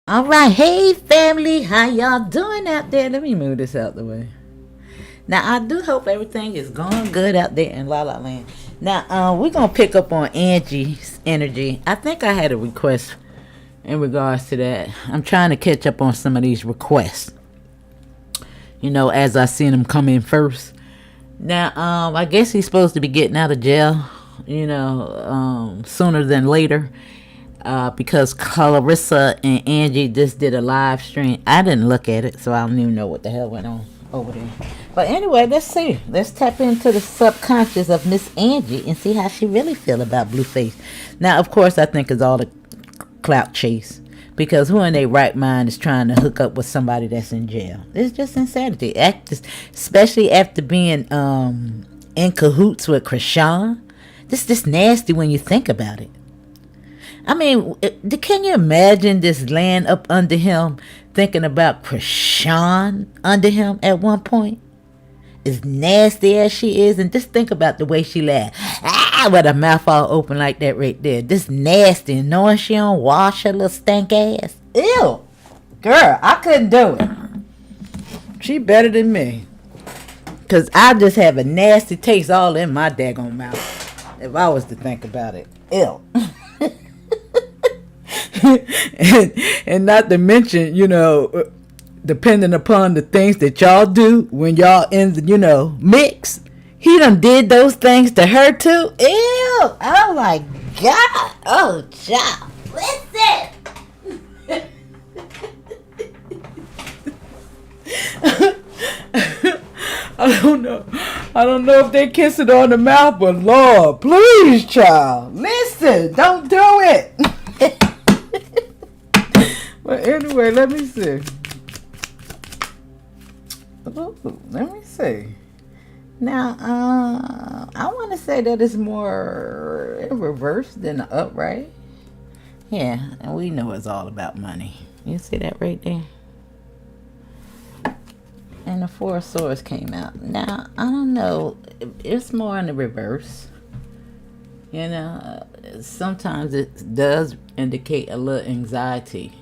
All right, hey family, how y'all doing out there? Let me move this out the way. Now I do hope everything is going good out there in La La Land. Now we're gonna pick up on Angie's energy. I think I had a request in regards to that. I'm trying to catch up on some of these requests. As I seen them come in first. Now I guess he's supposed to be getting out of jail. Sooner than later. Because Clarissa and Angie just did a live stream. I didn't look at it, so I don't even know what the hell went on over there. But anyway, let's see. Let's tap into the subconscious of Miss Angie and see how she really feel about Blueface. Now, of course, I think it's all the clout chase. Because who in their right mind is trying to hook up with somebody that's in jail? It's just insanity. Especially after being in cahoots with Chrisean. This is just nasty when you think about it. I mean, can you imagine this laying up under him, thinking about Chrisean under him at one point? As nasty as she is, and just think about the way she laughed. With her mouth all open like that right there. This nasty, and knowing she don't wash her little stank ass. Ew! Girl, I couldn't do it. She better than me. Because I just have a nasty taste all in my daggone mouth. If I was to think about it. Ew. and not to mention, depending upon the things that y'all do when y'all in the, mix, he done did those things to her too. Ew! Oh my God! Oh, child, listen. I don't know if they kiss it on the mouth, but Lord, please, child, listen. Don't do it. But anyway, let me see. Ooh, let me see. Now, I want to say that it's more in reverse than the upright. Yeah, and we know it's all about money. You see that right there? And the Four of Swords came out. Now, I don't know. It's more in the reverse. Sometimes it does indicate a little anxiety.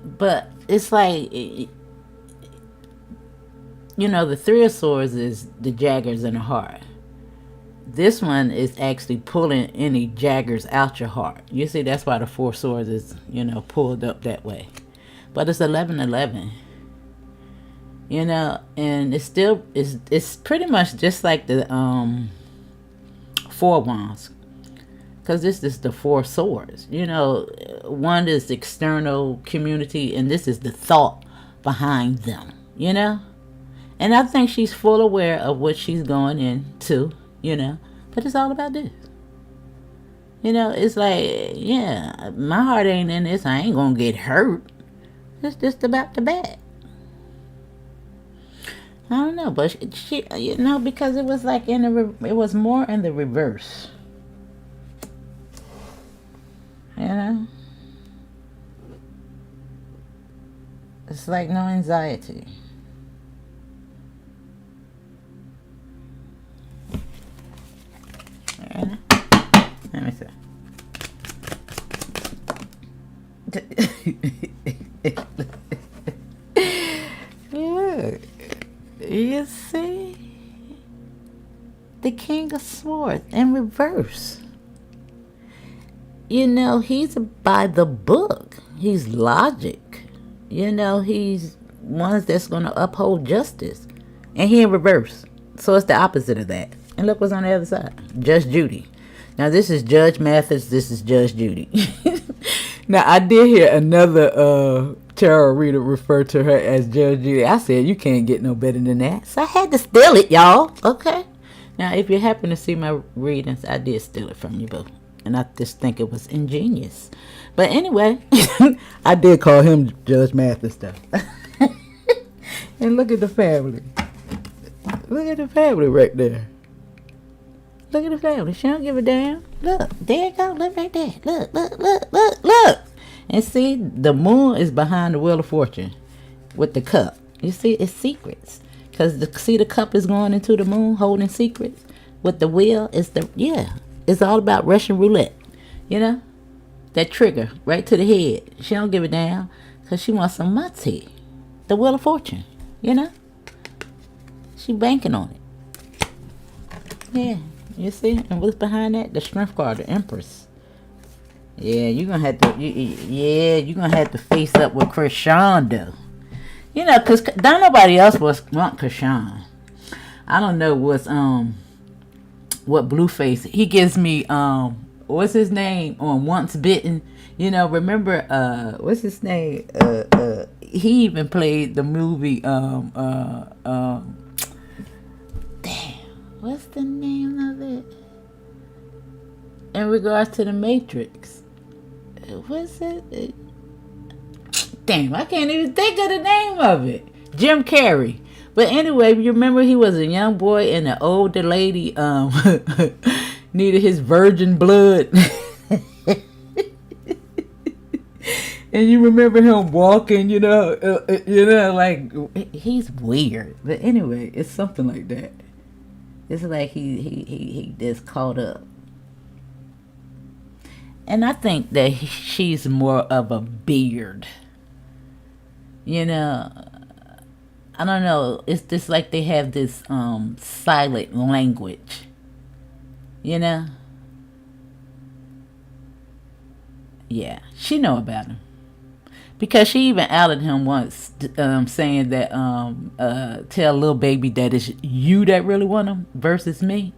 But it's like, the Three of Swords is the daggers in the heart. This one is actually pulling any daggers out your heart. You see, that's why the Four of Swords is, pulled up that way. But it's 11-11. And it's still, it's pretty much just like the Four Wands. Because this is the Four Swords. One is external community, and this is the thought behind them. And I think she's full aware of what she's going into, But it's all about this. It's like, yeah, my heart ain't in this. I ain't going to get hurt. It's just about the bad. I don't know, but she because it was like it was more in the reverse. It's like no anxiety. Let me see. Look, you see? The King of Swords in reverse. He's by the book. He's logic. He's one that's going to uphold justice. And he in reverse. So it's the opposite of that. And look what's on the other side. Judge Judy. Now this is Judge Mathis. This is Judge Judy. Now I did hear another tarot reader refer to her as Judge Judy. I said, you can't get no better than that. So I had to steal it, y'all. Okay. Now if you happen to see my readings, I did steal it from you, boo. And I just think it was ingenious. But anyway, I did call him Judge Mathis stuff. And look at the family. Look at the family right there. Look at the family. She don't give a damn. Look, there you go. Look right there. Look. And see, the moon is behind the Wheel of Fortune with the cup. You see, it's secrets. Because the cup is going into the moon holding secrets. With the wheel, it's all about Russian roulette. That trigger right to the head. She don't give a damn because she wants some money. The Wheel of Fortune, you know? She banking on it. Yeah, you see? And what's behind that? The Strength card, the Empress. Yeah, you're going to have to, you're going to have to face up with Chrisean, though. You know, because don't nobody else want Chrisean. I don't know what Blueface, he gives me, what's his name on Once Bitten. You know, remember, what's his name? He even played the movie, damn, what's the name of it? In regards to the Matrix. What's it? Damn, I can't even think of the name of it. Jim Carrey. But anyway, you remember he was a young boy and the older lady needed his virgin blood. And you remember him walking, you know, like he's weird. But anyway, it's something like that. It's like he just caught up. And I think that she's more of a beard. You know, I don't know. It's just like they have this silent language. You know? Yeah, she know about him. Because she even outed him once, saying that, tell little baby that it's you that really want him versus me.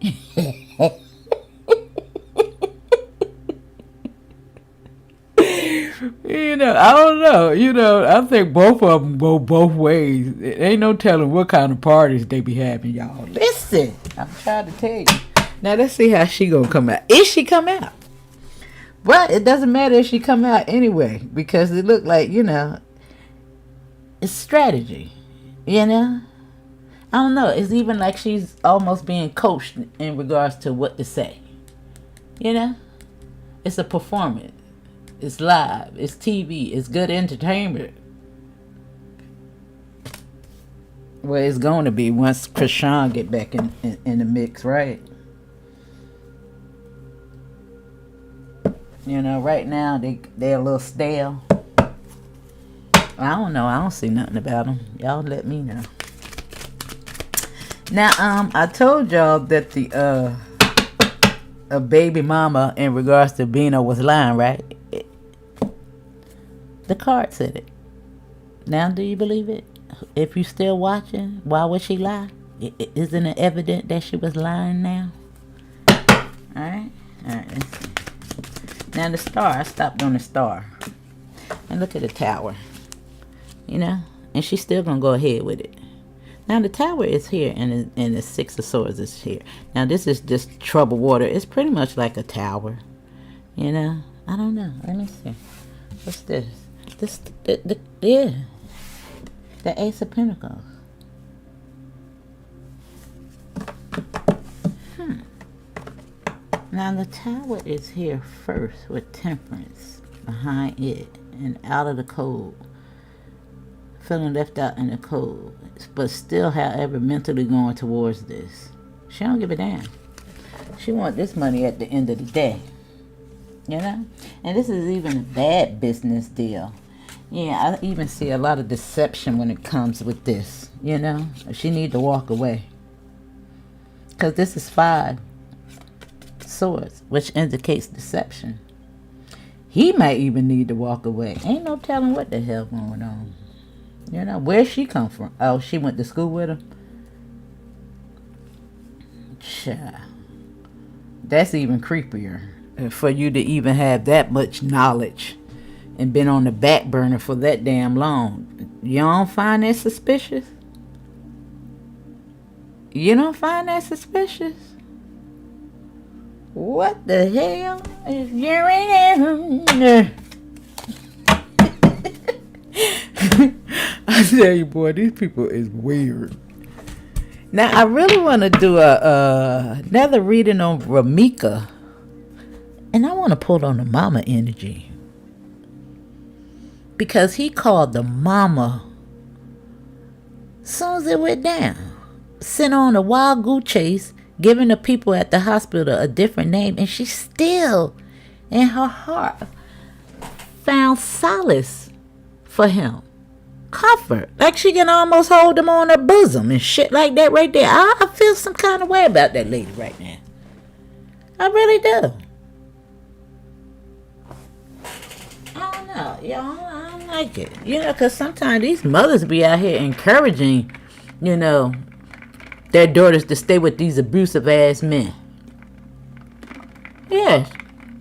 You know, I don't know. You know, I think both of them go both ways. It ain't no telling what kind of parties they be having, y'all. Listen, I'm trying to tell you. Now, let's see how she gonna come out. If she come out. But it doesn't matter if she come out anyway. Because it look like, you know, it's strategy. You know? I don't know. It's even like she's almost being coached in regards to what to say. You know? It's a performance. It's live. It's TV. It's good entertainment. Well, it's going to be once Chrisean get back in the mix, right? You know, right now they're a little stale. I don't know. I don't see nothing about them. Y'all let me know. Now, I told y'all that the a baby mama in regards to Bino was lying, right? The card said it. Now, do you believe it? If you still watching, why would she lie? Isn't it evident that she was lying now? Alright? Alright, let's see. Now, the star, I stopped on the star. And look at the tower. You know? And she's still going to go ahead with it. Now, the tower is here, and the Six of Swords is here. Now, this is just troubled water. It's pretty much like a tower. You know? I don't know. Let me see. What's this? Yeah. The Ace of Pentacles. Now, the tower is here first with Temperance behind it and out of the cold. Feeling left out in the cold. But still, however, mentally going towards this. She don't give a damn. She want this money at the end of the day. You know? And this is even a bad business deal. Yeah, I even see a lot of deception when it comes with this. You know? She need to walk away. Because this is 5 swords, which indicates deception. He might even need to walk away. Ain't no telling what the hell going on. You know? Where she come from? Oh, she went to school with him? Child. That's even creepier. For you to even have that much knowledge and been on the back burner for that damn long. You don't find that suspicious? You don't find that suspicious? What the hell is going on? I tell you, boy, these people is weird. Now, I really want to do another reading on Ramika. And I want to pull on the mama energy. Because he called the mama soon as it went down. Sent on a wild goose chase, giving the people at the hospital a different name. And she still, in her heart, found solace for him. Comfort. Like she can almost hold him on her bosom and shit like that right there. I feel some kind of way about that lady right now. I really do. I don't know. I don't like it. Because sometimes these mothers be out here encouraging, their daughters to stay with these abusive ass men. Yes.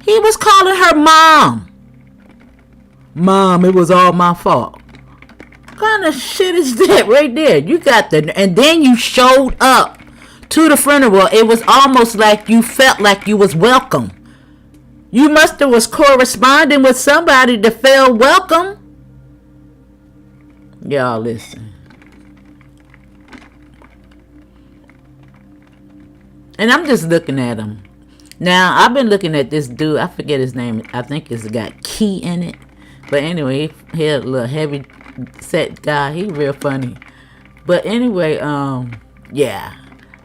He was calling her mom. Mom, it was all my fault. What kind of shit is that right there? And then you showed up to the funeral. It was almost like you felt like you was welcome. You must have was corresponding with somebody to feel welcome. Y'all listen. And I'm just looking at him. Now, I've been looking at this dude. I forget his name. I think it's got Key in it. But anyway, he had a little heavy set guy. He real funny. But anyway, yeah.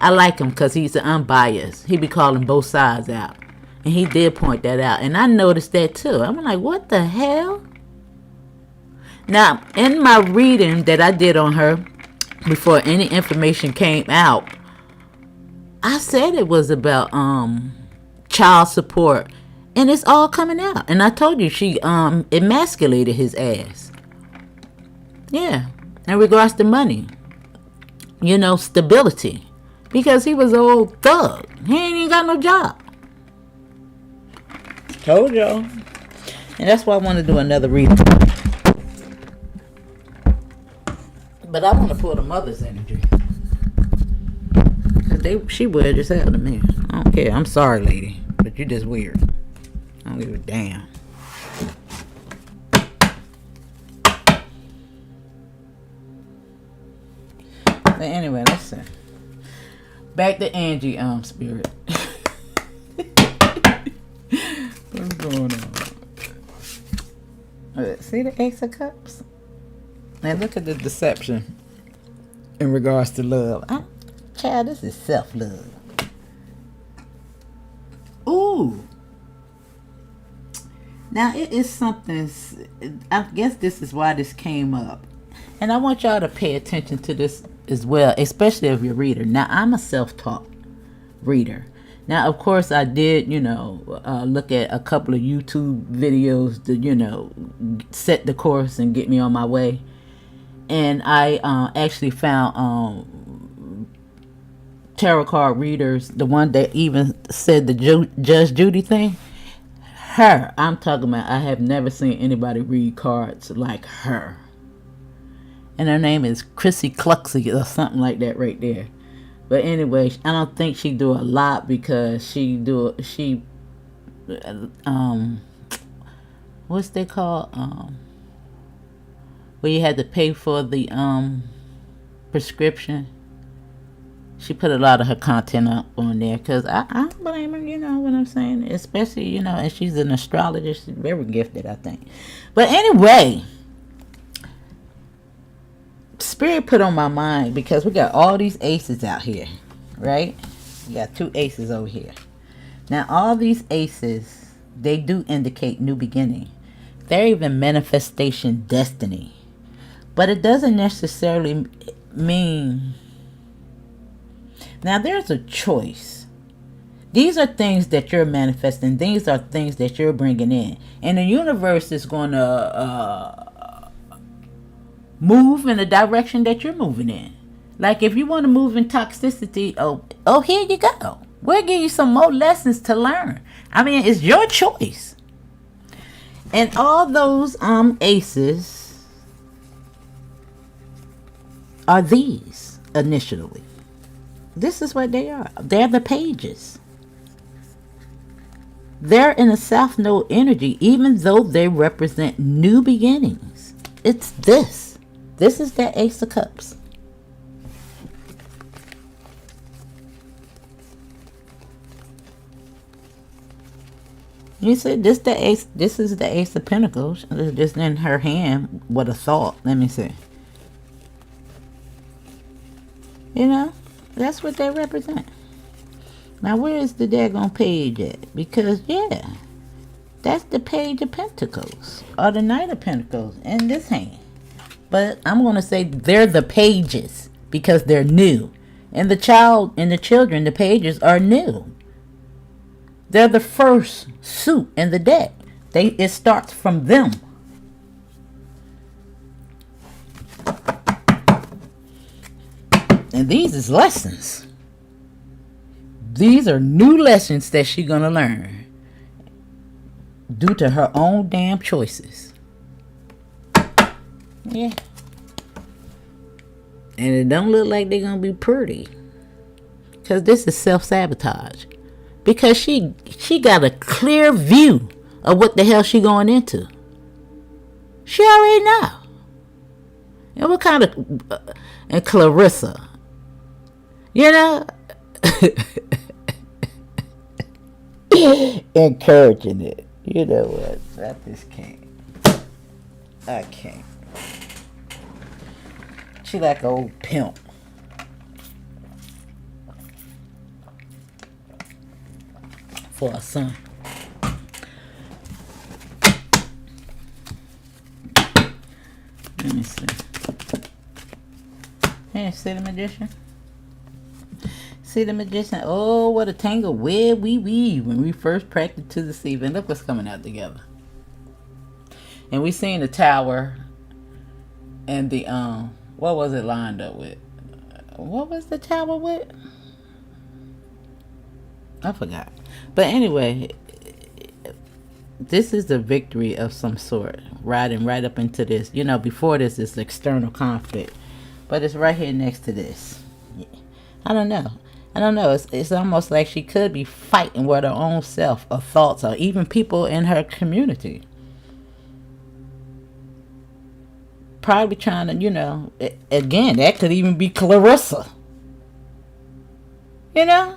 I like him because he's unbiased. He be calling both sides out. And he did point that out. And I noticed that too. I'm like, what the hell? Now, in my reading that I did on her, before any information came out, I said it was about child support. And it's all coming out. And I told you she emasculated his ass. Yeah. In regards to money. Stability. Because he was an old thug. He ain't even got no job. Told y'all. And that's why I want to do another reading. But I want to pull the mother's energy. Because she weird as hell to me. I don't care. I'm sorry, lady. But you just weird. I don't give a damn. But anyway, let's see. Back to Angie, spirit. What's going on? See the Ace of Cups? Now look at the deception in regards to love. Child, this is self-love. Ooh. Now it is something, I guess this is why this came up. And I want y'all to pay attention to this as well, especially if you're a reader. Now, I'm a self-taught reader. Now, of course, I did, look at a couple of YouTube videos to, set the course and get me on my way. And I actually found tarot card readers, the one that even said the Judge Judy thing. Her, I'm talking about, I have never seen anybody read cards like her. And her name is Chrissy Cluxy or something like that right there. But anyway, I don't think she do a lot because what's they called? Where you had to pay for the prescription. She put a lot of her content up on there because I don't blame her, you know what I'm saying? Especially, and she's an astrologist. She's very gifted, I think. But anyway, Spirit put on my mind because we got all these aces out here, right? We got 2 aces over here. Now, all these aces, they do indicate new beginning. They're even manifestation destiny. But it doesn't necessarily mean... Now, there's a choice. These are things that you're manifesting. These are things that you're bringing in. And the universe is going to move in the direction that you're moving in. Like if you want to move in toxicity, oh, here you go. We'll give you some more lessons to learn. I mean, it's your choice. And all those aces are these initially. This is what they are. They're the pages. They're in a South Node energy, even though they represent new beginnings. It's this. This is that Ace of Cups. You see, this the ace. This is the Ace of Pentacles. Just in her hand with a thought. Let me see. That's what they represent. Now, where is the daggone page at? Because, yeah, That's the Page of Pentacles, or the Knight of Pentacles in this hand. But I'm going to say they're the pages because they're new. And the children, the pages are new. They're the first suit in the deck. It starts from them. And these is lessons. These are new lessons that she's going to learn due to her own damn choices. Yeah. And it don't look like they're going to be pretty. Because this is self-sabotage. Because she got a clear view of what the hell she going into. She already know. And what kind of... and Clarissa. You know? Encouraging it. You know what? I just can't. I can't. She like an old pimp. For a son. Let me see. Hey, see the magician? See the magician? Oh, what a tangle web we weave when we first practiced to deceive. And look what's coming out together. And we seen the tower and the what was it lined up with? What was the tower with? I forgot. But anyway, this is the victory of some sort. Riding right up into this. You know, before this is external conflict. But it's right here next to this. I don't know. It's almost like she could be fighting with her own self or thoughts or even people in her community. Probably trying to, you know, again, that could even be Clarissa. You know?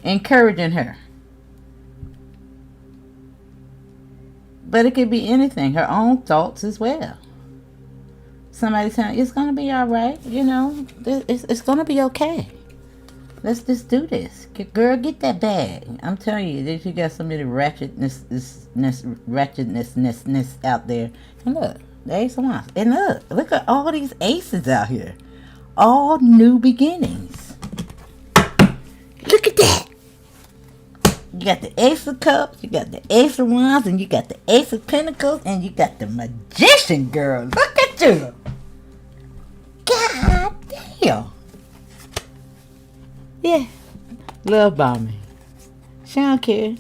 Encouraging her. But it could be anything. Her own thoughts as well. Somebody saying, it's going to be all right. You know, it's going to be okay. Let's just do this. Girl, get that bag. I'm telling you, you got so many ratchetness out there. And look, the Ace of Wands. And look at all these aces out here. All new beginnings. Look at that. You got the Ace of Cups, you got the Ace of Wands, and you got the Ace of Pentacles, and you got the Magician, girl. Look at you. God damn. Yeah. Love bombing. She don't care.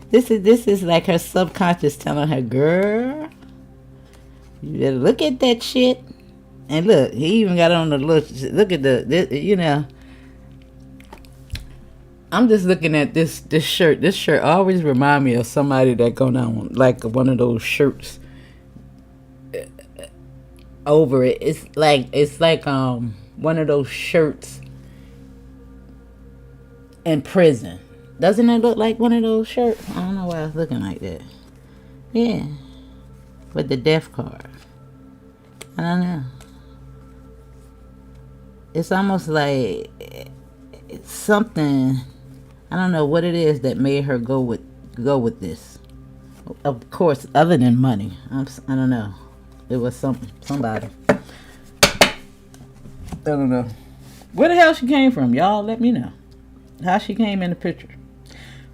This is like her subconscious telling her, girl, you better look at that shit. And look, he even got on the look at you know. I'm just looking at this shirt. This shirt always remind me of somebody that go down like one of those shirts over it. It's like one of those shirts in prison. Doesn't it look like one of those shirts? I don't know why it's looking like that. Yeah. With the death card. I don't know. It's almost like it's something. I don't know what it is that made her go with this. Of course, other than money. I don't know. It was somebody. I don't know. Where the hell she came from? Y'all let me know. How she came in the picture.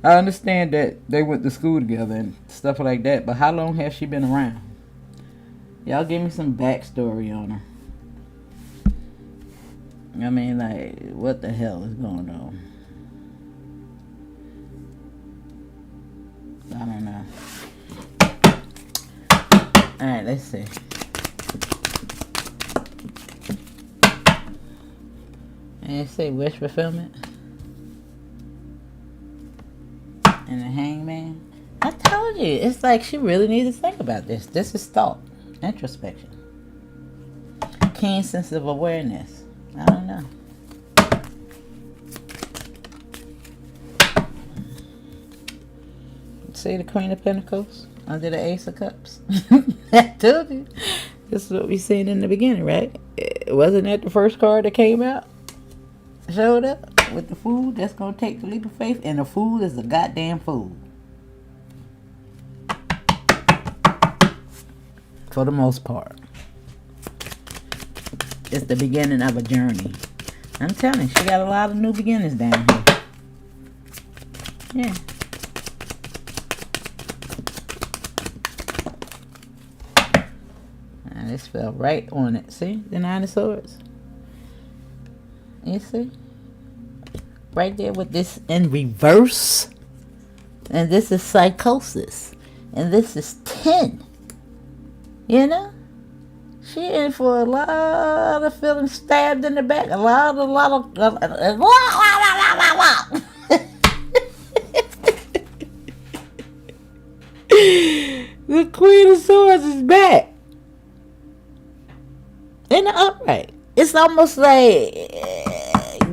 I understand that they went to school together and stuff like that, but how long has she been around? Y'all give me some backstory on her. I mean, like, what the hell is going on? I don't know. Alright, let's see. And it say wish fulfillment. And the hangman. I told you, it's like she really needs to think about this. This is thought. Introspection. Keen sense of awareness. I don't know. See the Queen of Pentacles under the Ace of Cups? I told you. This is what we seen in the beginning, right? Wasn't that the first card that came out? Showed up with the fool that's going to take the leap of faith. And the fool is the goddamn fool. for the most part. It's the beginning of a journey. I'm telling you, she got a lot of new beginnings down here. Yeah. And this fell right on it. See? The Nine of Swords. You see? Right there with this in reverse. And this is psychosis. And this is 10. You know? She in for a lot of feeling stabbed in the back. A lot of the Queen of Swords is back. In the upright. It's almost like,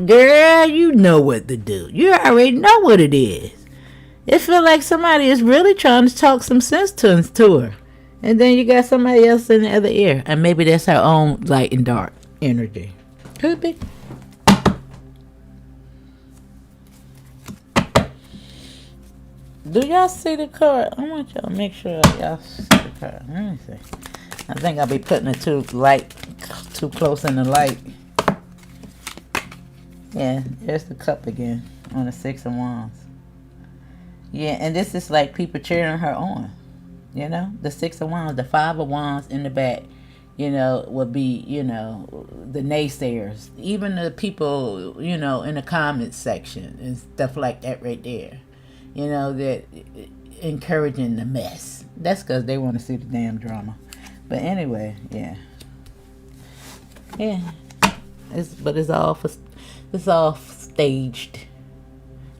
girl, you know what to do. You already know what it is. It feels like somebody is really trying to talk some sense to her. And then you got somebody else in the other ear. And maybe that's her own light and dark energy. Could be. Do y'all see the card? I want y'all to make sure y'all see the card. Let me see. I think I'll be putting it too close in the light. Yeah, there's the cup again on the Six of Wands. Yeah, and this is like people cheering her on. You know, the Six of Wands, the Five of Wands in the back, you know, would be, you know, the naysayers. Even the people, you know, in the comments section and stuff like that right there. You know, that encouraging the mess. That's because they want to see the damn drama. But anyway, yeah. Yeah. It's all staged.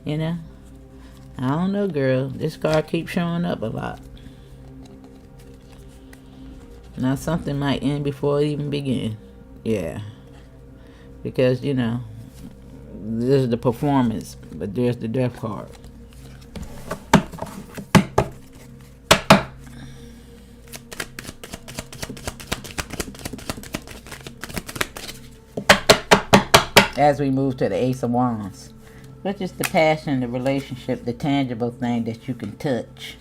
You know? I don't know, girl. This card keeps showing up a lot. Now something might end before it even begins. Yeah. Because, you know, there's the performance, but there's the death card. As we move to the Ace of Wands, which is the passion, the relationship, the tangible thing that you can touch.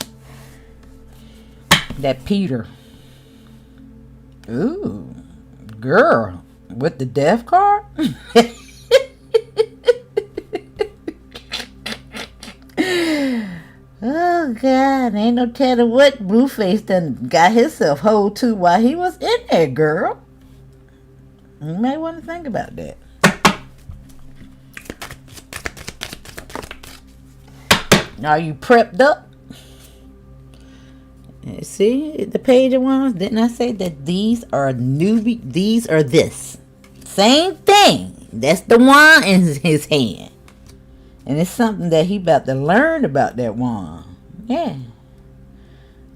That Peter. Ooh, girl, with the death card? Oh, God, ain't no telling what Blueface done got himself hold to while he was in there, girl. You may want to think about that. Are you prepped up? See, the Page of Wands, didn't I say that these are these are this? Same thing. That's the wand in his hand. And it's something that he about to learn about that wand. Yeah.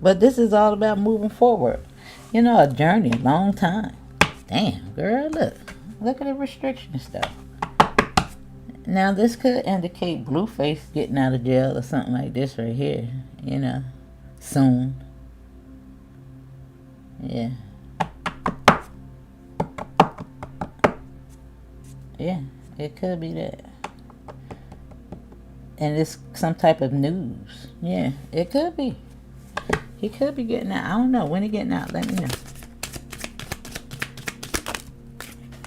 But this is all about moving forward. You know, a journey, a long time. Damn, girl, look. Look at the restriction stuff. Now, this could indicate Blueface getting out of jail or something like this right here. You know, soon. Yeah. Yeah, it could be that. And it's some type of news. Yeah, it could be. He could be getting out. I don't know. When he getting out, let me know.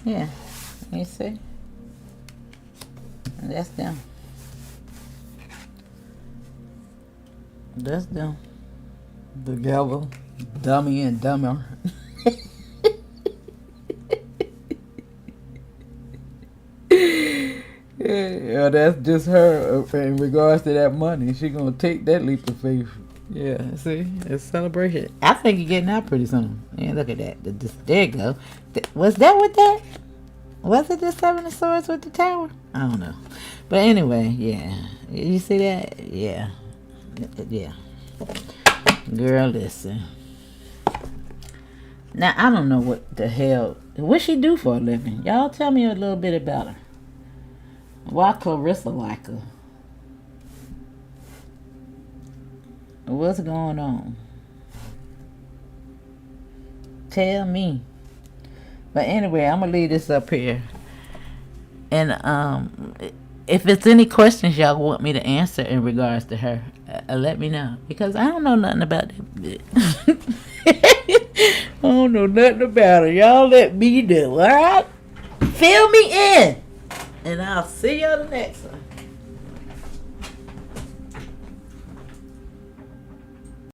Yeah, you see? And that's them. That's them. The devil, dummy and dumber. Yeah, that's just her in regards to that money. She gonna take that leap of faith. Yeah, see, it's celebration. I think you're getting out pretty soon. Yeah, look at that. There you go. Was that with that? Was it the Seven of Swords with the tower? I don't know. But anyway, yeah. You see that? Yeah. Yeah. Girl, listen. Now, I don't know what the hell. What she do for a living? Y'all tell me a little bit about her. Why Clarissa like her? What's going on? Tell me. But anyway, I'm going to leave this up here. And if it's any questions y'all want me to answer in regards to her, let me know. Because I don't know nothing about that bitch. I don't know nothing about it. Y'all let me do. All right? Fill me in. And I'll see you on the next one.